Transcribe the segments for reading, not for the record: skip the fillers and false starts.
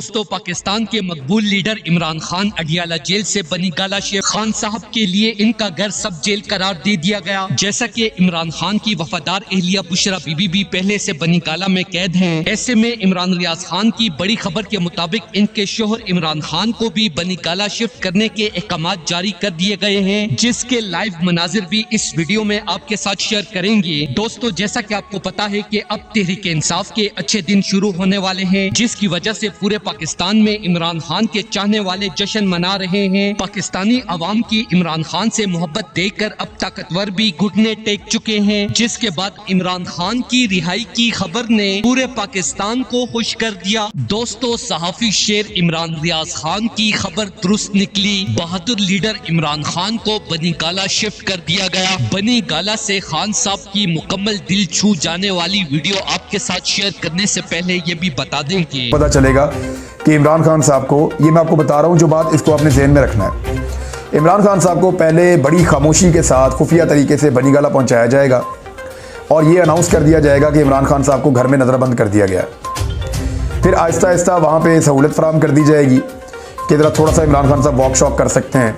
दोस्तों, पाकिस्तान के मकबूल leader Imran Khan Adiala jail से बनी गाला शेख खान साहब के लिए इनका घर सब जेल करार दे दिया गया। जैसा कि इमरान खान की वफादार एहलिया बुशरा बीबी भी पहले से बनी गाला में कैद हैं। ऐसे में इमरान रियाज खान की बड़ी खबर के मुताबिक इनके शोहर इमरान खान को भी बनी गाला शिफ्ट करने के अहकामात जारी कर दिए गए हैं, जिसके लाइव मनाजिर भी इस वीडियो में आपके साथ शेयर करेंगे। दोस्तों, जैसा कि आपको पता है कि अब तहरीक इंसाफ के अच्छे दिन शुरू होने वाले हैं, जिसकी वजह से पूरे पाकिस्तान में इमरान खान के चाहने वाले जश्न मना रहे हैं। पाकिस्तानी अवाम की इमरान खान से मोहब्बत देखकर अब ताकतवर भी घुटने टेक चुके हैं, जिसके बाद इमरान खान की रिहाई की खबर ने पूरे पाकिस्तान को खुश कर दिया। दोस्तों, सहाफी शेर इमरान रियाज खान की खबर दुरुस्त निकली। बहादुर लीडर इमरान खान को बनी गाला शिफ्ट कर दिया गया। बनी गाला से खान साहब की मुकम्मल दिल छू जाने वाली वीडियो आपके साथ शेयर करने से पहले ये भी बता दें कि पता चलेगा कि इमरान खान साहब को, ये मैं आपको बता रहा हूँ जो बात, इसको अपने ज़हन में रखना है। इमरान खान साहब को पहले बड़ी खामोशी के साथ खुफिया तरीके से बनी गाला पहुँचाया जाएगा और ये अनाउंस कर दिया जाएगा कि इमरान खान साहब को घर में नज़रबंद कर दिया गया। फिर आहिस्ता आहिस्ता वहाँ पे सहूलत फराहम कर दी जाएगी कि ज़रा थोड़ा सा इमरान खान साहब वॉक शॉक कर सकते हैं,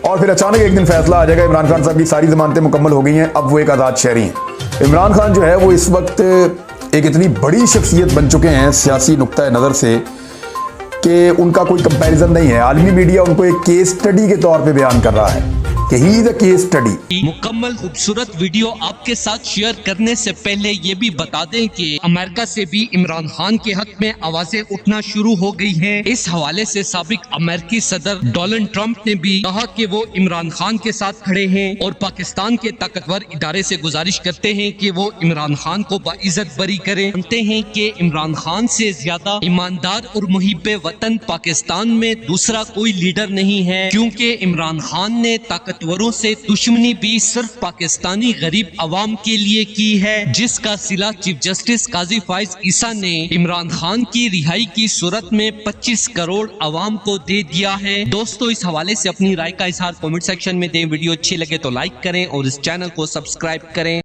और फिर अचानक एक दिन फैसला आ जाएगा इमरान खान साहब की सारी ज़मानतें मुकम्मल हो गई हैं, अब वो एक आज़ाद शहरी हैं। इमरान खान जो है वो इस वक्त एक इतनी बड़ी शख्सियत बन चुके हैं सियासी नुक्ता नज़र से कि उनका कोई कंपैरिजन नहीं है। आलमी मीडिया उनको एक केस स्टडी के तौर पे बयान कर रहा है कि he is a case study. मुकम्मल खूबसूरत वीडियो आपके साथ शेयर करने से पहले ये भी बता दें कि अमेरिका से भी इमरान खान के हक में आवाजें उठना शुरू हो गई हैं। इस हवाले से साबिक अमेरिकी सदर डोनाल्ड ट्रंप ने भी कहा कि वो इमरान खान के साथ खड़े हैं और पाकिस्तान के ताकतवर इदारे से गुजारिश करते हैं कि वो इमरान खान को बाइज्जत बरी करें। जानते हैं कि इमरान खान से ज्यादा ईमानदार और मुहिब्बे वतन पाकिस्तान में दूसरा कोई लीडर नहीं है, क्योंकि इमरान खान ने ताकतवरों से दुश्मनी भी सिर्फ पाकिस्तानी गरीब अवाम के लिए की है, जिसका सिला चीफ जस्टिस काजी फाइज ईसा ने इमरान खान की रिहाई की सूरत में 25 करोड़ अवाम को दे दिया है। दोस्तों, इस हवाले से अपनी राय का इजहार कमेंट सेक्शन में दें। वीडियो अच्छी लगे तो लाइक करें और इस चैनल को सब्सक्राइब करें।